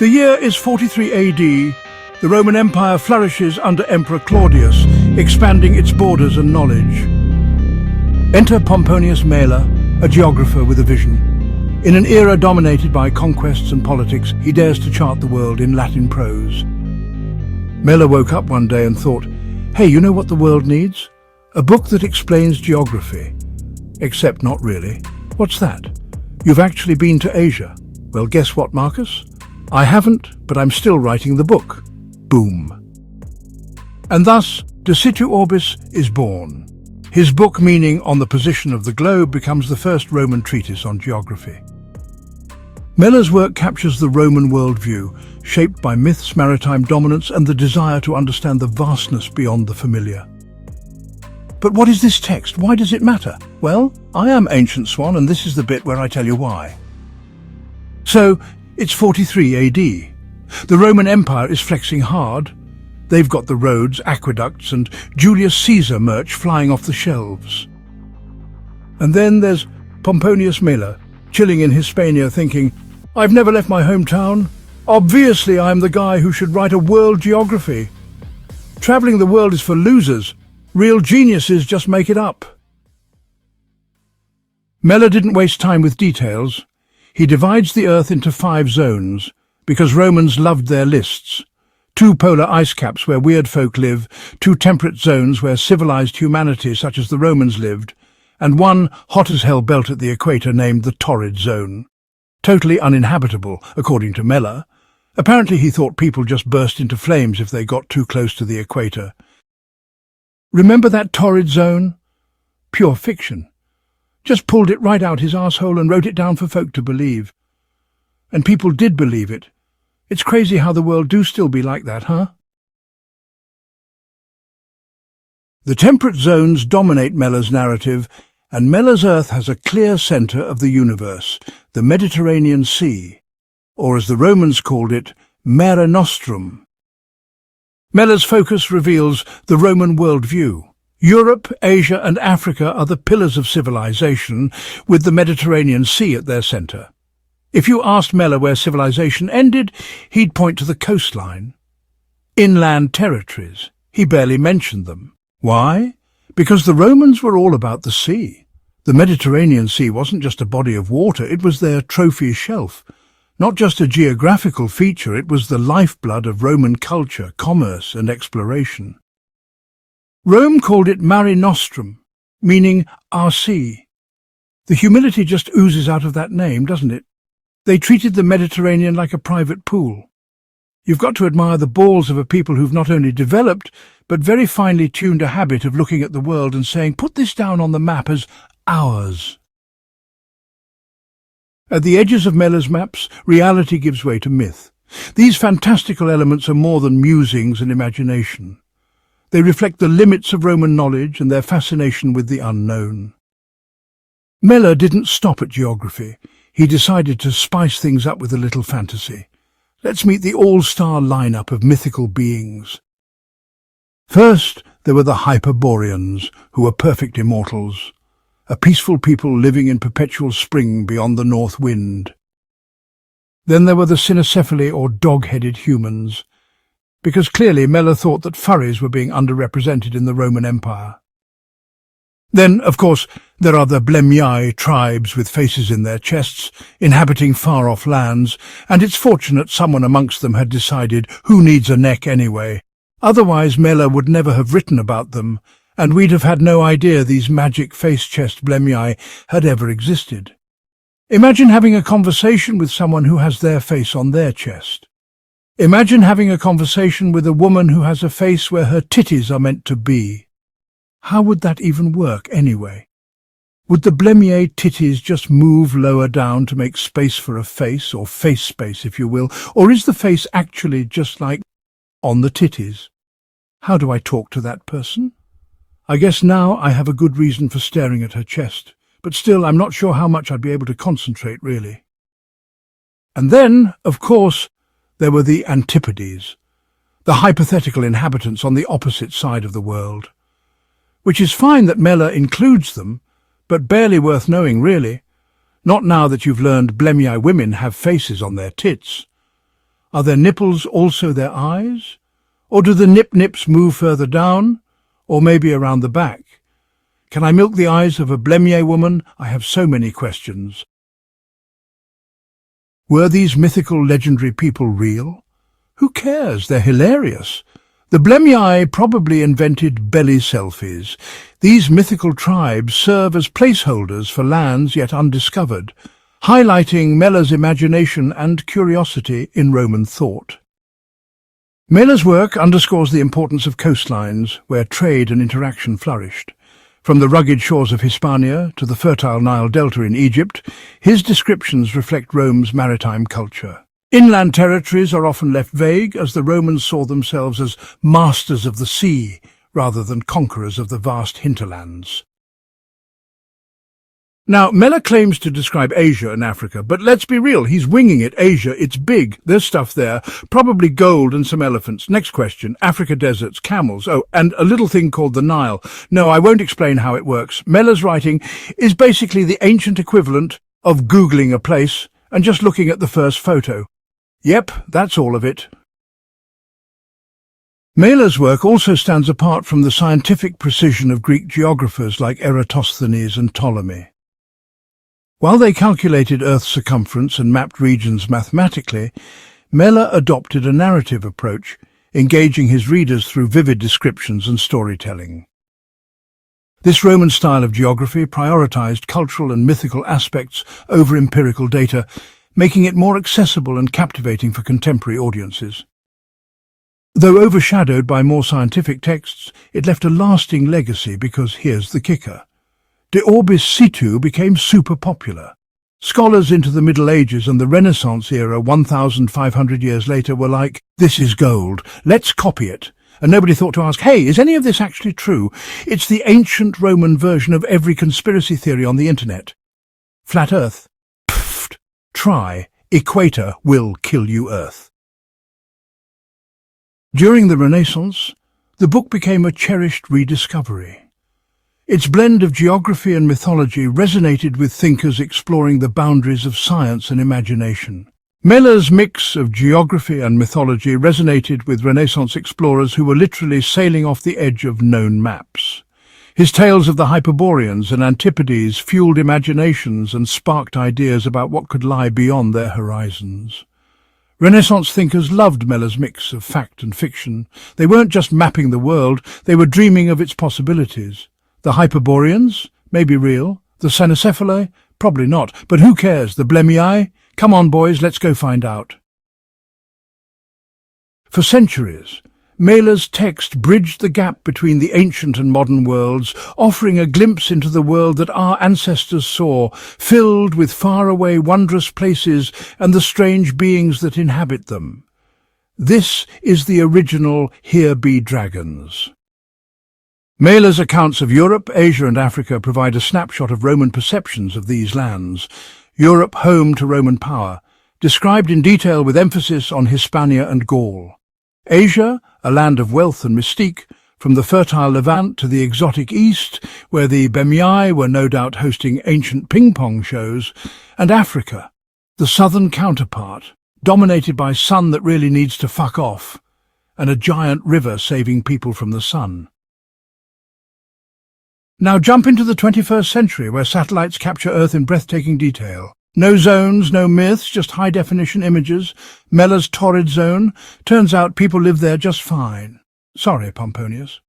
The year is 43 AD. The Roman Empire flourishes under Emperor Claudius, expanding its borders and knowledge. Enter Pamplonius Mela, a geographer with a vision. In an era dominated by conquests and politics, he dares to chart the world in Latin prose. Mela woke up one day and thought, hey, you know what the world needs? A book that explains geography. Except not really. What's that? You've actually been to Asia. Well, guess what, Marcus? I haven't, but I'm still writing the book. Boom. And thus, De Situ Orbis is born. His book, meaning On the Position of the Globe, becomes the first Roman treatise on geography. Mela's work captures the Roman worldview, shaped by myths, maritime dominance, and the desire to understand the vastness beyond the familiar. But what is this text? Why does it matter? Well, I am Ancient Swan, and this is the bit where I tell you why. So, it's 43 AD. The Roman Empire is flexing hard. They've got the roads, aqueducts, and Julius Caesar merch flying off the shelves. And then there's Pamplonius Mela, chilling in Hispania thinking, I've never left my hometown. Obviously I'm the guy who should write a world geography. Traveling the world is for losers. Real geniuses just make it up. Mela didn't waste time with details. He divides the Earth into 5 zones, because Romans loved their lists. 2 polar ice caps where weird folk live, 2 temperate zones where civilized humanity such as the Romans lived, and 1 hot-as-hell belt at the equator named the Torrid Zone. Totally uninhabitable, according to Mela. Apparently he thought people just burst into flames if they got too close to the equator. Remember that Torrid Zone? Pure fiction. Just pulled it right out his arsehole and wrote it down for folk to believe. And people did believe it. It's crazy how the world do still be like that, huh? The temperate zones dominate Mela's narrative, and Mela's Earth has a clear centre of the universe, the Mediterranean Sea, or as the Romans called it, Mare Nostrum. Mela's focus reveals the Roman worldview. Europe, Asia and Africa are the pillars of civilization, with the Mediterranean Sea at their centre. If you asked Mela where civilization ended, he'd point to the coastline. Inland territories. He barely mentioned them. Why? Because the Romans were all about the sea. The Mediterranean Sea wasn't just a body of water, it was their trophy shelf. Not just a geographical feature, it was the lifeblood of Roman culture, commerce and exploration. Rome called it Mare Nostrum, meaning our sea. The humility just oozes out of that name, doesn't it? They treated the Mediterranean like a private pool. You've got to admire the balls of a people who've not only developed, but very finely tuned a habit of looking at the world and saying, put this down on the map as ours. At the edges of Mela's maps, reality gives way to myth. These fantastical elements are more than musings and imagination. They reflect the limits of Roman knowledge and their fascination with the unknown. Mela didn't stop at geography. He decided to spice things up with a little fantasy. Let's meet the all-star lineup of mythical beings. First, there were the Hyperboreans, who were perfect immortals, a peaceful people living in perpetual spring beyond the north wind. Then there were the Cynocephali, or dog-headed humans, because clearly Mela thought that furries were being underrepresented in the Roman Empire. Then, of course, there are the Blemyai tribes with faces in their chests, inhabiting far-off lands, and it's fortunate someone amongst them had decided who needs a neck anyway. Otherwise Mela would never have written about them, and we'd have had no idea these magic face-chest Blemyai had ever existed. Imagine having a conversation with someone who has their face on their chest. Imagine having a conversation with a woman who has a face where her titties are meant to be. How would that even work, anyway? Would the Blemyai titties just move lower down to make space for a face, or face space, if you will? Or is the face actually just like on the titties? How do I talk to that person? I guess now I have a good reason for staring at her chest, but still I'm not sure how much I'd be able to concentrate, really. And then, of course, there were the Antipodes, the hypothetical inhabitants on the opposite side of the world. Which is fine that Mela includes them, but barely worth knowing, really. Not now that you've learned Blemyai women have faces on their tits. Are their nipples also their eyes? Or do the nip-nips move further down? Or maybe around the back? Can I milk the eyes of a Blemier woman? I have so many questions. Were these mythical, legendary people real? Who cares? They're hilarious. The Blemiai probably invented belly selfies. These mythical tribes serve as placeholders for lands yet undiscovered, highlighting Mela's imagination and curiosity in Roman thought. Mela's work underscores the importance of coastlines where trade and interaction flourished. From the rugged shores of Hispania to the fertile Nile Delta in Egypt, his descriptions reflect Rome's maritime culture. Inland territories are often left vague, as the Romans saw themselves as masters of the sea rather than conquerors of the vast hinterlands. Now, Mela claims to describe Asia and Africa, but let's be real, he's winging it. Asia, it's big, there's stuff there, probably gold and some elephants. Next question, Africa deserts, camels, oh, and a little thing called the Nile. No, I won't explain how it works. Mela's writing is basically the ancient equivalent of Googling a place and just looking at the first photo. Yep, that's all of it. Mela's work also stands apart from the scientific precision of Greek geographers like Eratosthenes and Ptolemy. While they calculated Earth's circumference and mapped regions mathematically, Mela adopted a narrative approach, engaging his readers through vivid descriptions and storytelling. This Roman style of geography prioritized cultural and mythical aspects over empirical data, making it more accessible and captivating for contemporary audiences. Though overshadowed by more scientific texts, it left a lasting legacy because here's the kicker. De Orbis Situ became super popular. Scholars into the Middle Ages and the Renaissance era 1,500 years later were like, this is gold, let's copy it. And nobody thought to ask, hey, is any of this actually true? It's the ancient Roman version of every conspiracy theory on the internet. Flat Earth? Pfft. Try. Equator will kill you Earth. During the Renaissance, the book became a cherished rediscovery. Its blend of geography and mythology resonated with thinkers exploring the boundaries of science and imagination. Mela's mix of geography and mythology resonated with Renaissance explorers who were literally sailing off the edge of known maps. His tales of the Hyperboreans and Antipodes fueled imaginations and sparked ideas about what could lie beyond their horizons. Renaissance thinkers loved Mela's mix of fact and fiction. They weren't just mapping the world, they were dreaming of its possibilities. The Hyperboreans? Maybe real. The Cynocephali? Probably not. But who cares? The Blemiai? Come on, boys, let's go find out. For centuries, Mela's text bridged the gap between the ancient and modern worlds, offering a glimpse into the world that our ancestors saw, filled with faraway, wondrous places and the strange beings that inhabit them. This is the original Here Be Dragons. Mela's accounts of Europe, Asia and Africa provide a snapshot of Roman perceptions of these lands. Europe, home to Roman power, described in detail with emphasis on Hispania and Gaul. Asia, a land of wealth and mystique, from the fertile Levant to the exotic East, where the Blemiai were no doubt hosting ancient ping-pong shows, and Africa, the southern counterpart, dominated by sun that really needs to fuck off, and a giant river saving people from the sun. Now jump into the 21st century, where satellites capture Earth in breathtaking detail. No zones, no myths, just high-definition images. Mela's torrid zone. Turns out people live there just fine. Sorry, Pamplonius.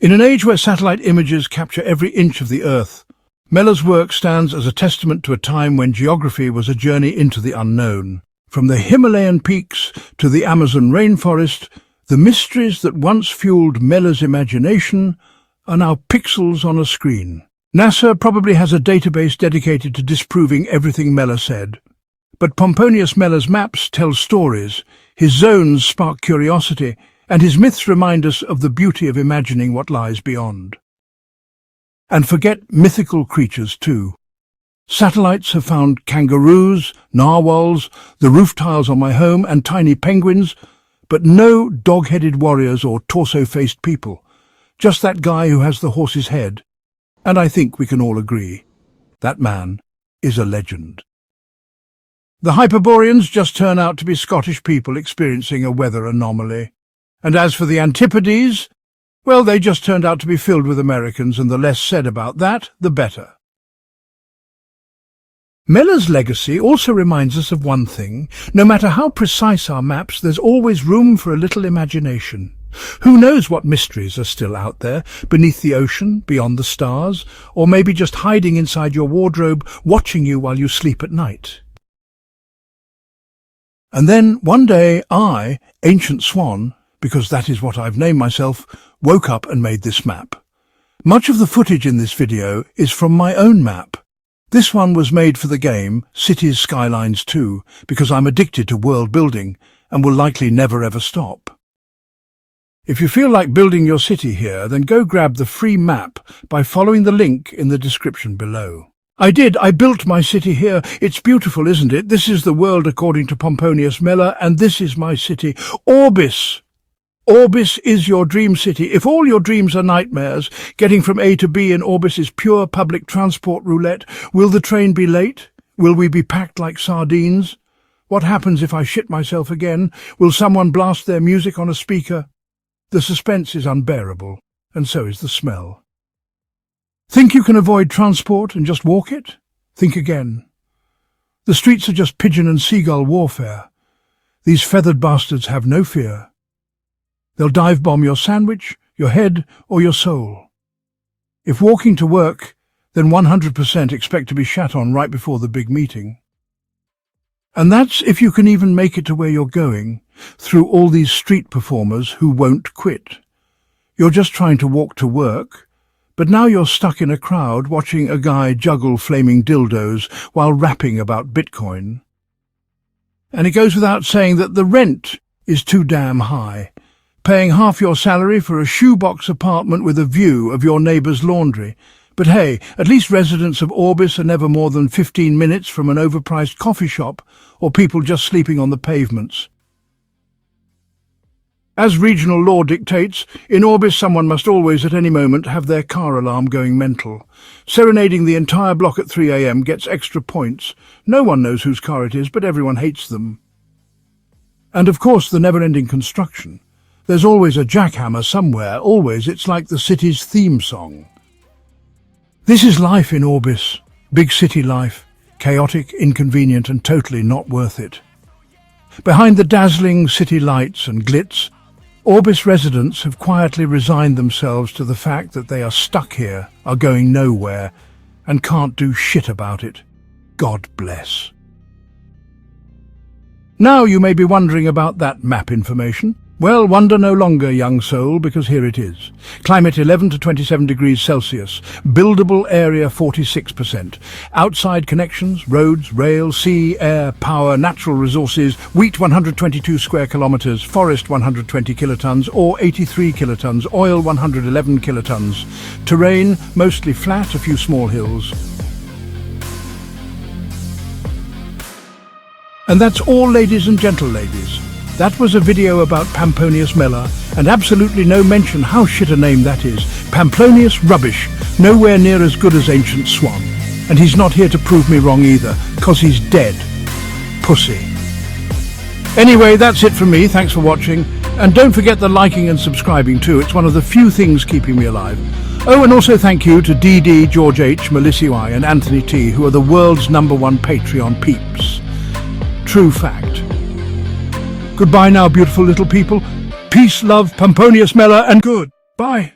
In an age where satellite images capture every inch of the Earth, Mela's work stands as a testament to a time when geography was a journey into the unknown. From the Himalayan peaks to the Amazon rainforest, the mysteries that once fueled Mela's imagination are now pixels on a screen. NASA probably has a database dedicated to disproving everything Mela said. But Pamplonius Mela's maps tell stories, his zones spark curiosity, and his myths remind us of the beauty of imagining what lies beyond. And forget mythical creatures too. Satellites have found kangaroos, narwhals, the roof tiles on my home, and tiny penguins, but no dog-headed warriors or torso-faced people. Just that guy who has the horse's head. And I think we can all agree, that man is a legend. The Hyperboreans just turn out to be Scottish people experiencing a weather anomaly. And as for the Antipodes, well, they just turned out to be filled with Americans, and the less said about that, the better. Mela's legacy also reminds us of one thing: no matter how precise our maps, there's always room for a little imagination. Who knows what mysteries are still out there, beneath the ocean, beyond the stars, or maybe just hiding inside your wardrobe, watching you while you sleep at night. And then, one day, I, Ancient Swan, because that is what I've named myself, woke up and made this map. Much of the footage in this video is from my own map. This one was made for the game Cities Skylines 2, because I'm addicted to world building and will likely never ever stop. If you feel like building your city here, then go grab the free map by following the link in the description below. I built my city here. It's beautiful, isn't it? This is the world according to Pamplonius Mela, and this is my city, Orbis. Orbis is your dream city. If all your dreams are nightmares, getting from A to B in Orbis is pure public transport roulette. Will the train be late? Will we be packed like sardines? What happens if I shit myself again? Will someone blast their music on a speaker? The suspense is unbearable, and so is the smell. Think you can avoid transport and just walk it? Think again. The streets are just pigeon and seagull warfare. These feathered bastards have no fear. They'll dive-bomb your sandwich, your head, or your soul. If walking to work, then 100% expect to be shat on right before the big meeting. And that's if you can even make it to where you're going, through all these street performers who won't quit. You're just trying to walk to work, but now you're stuck in a crowd watching a guy juggle flaming dildos while rapping about Bitcoin. And it goes without saying that the rent is too damn high. Paying half your salary for a shoebox apartment with a view of your neighbour's laundry. But hey, at least residents of Orbis are never more than 15 minutes from an overpriced coffee shop or people just sleeping on the pavements. As regional law dictates, in Orbis someone must always at any moment have their car alarm going mental. Serenading the entire block at 3 a.m. gets extra points. No one knows whose car it is, but everyone hates them. And of course the never-ending construction. There's always a jackhammer somewhere, always. It's like the city's theme song. This is life in Orbis. Big city life. Chaotic, inconvenient, and totally not worth it. Behind the dazzling city lights and glitz, Orbis residents have quietly resigned themselves to the fact that they are stuck here, are going nowhere, and can't do shit about it. God bless. Now you may be wondering about that map information. Well, wonder no longer, young soul, because here it is. Climate 11 to 27 degrees Celsius. Buildable area 46%. Outside connections, roads, rail, sea, air, power, natural resources. Wheat 122 square kilometers. Forest 120 kilotons or 83 kilotons. Oil 111 kilotons. Terrain mostly flat, a few small hills. And that's all, ladies and gentle ladies. That was a video about Pamplonius Mela, and absolutely no mention how shit a name that is. Pamplonius rubbish, nowhere near as good as Ancient Swan. And he's not here to prove me wrong either, 'cause he's dead. Pussy. Anyway, that's it from me, thanks for watching. And don't forget the liking and subscribing too, it's one of the few things keeping me alive. Oh, and also thank you to DD, George H, Melissa Y and Anthony T, who are the world's #1 Patreon peeps. True fact. Goodbye now, beautiful little people. Peace, love, Pamplonius Mela, and good. Bye.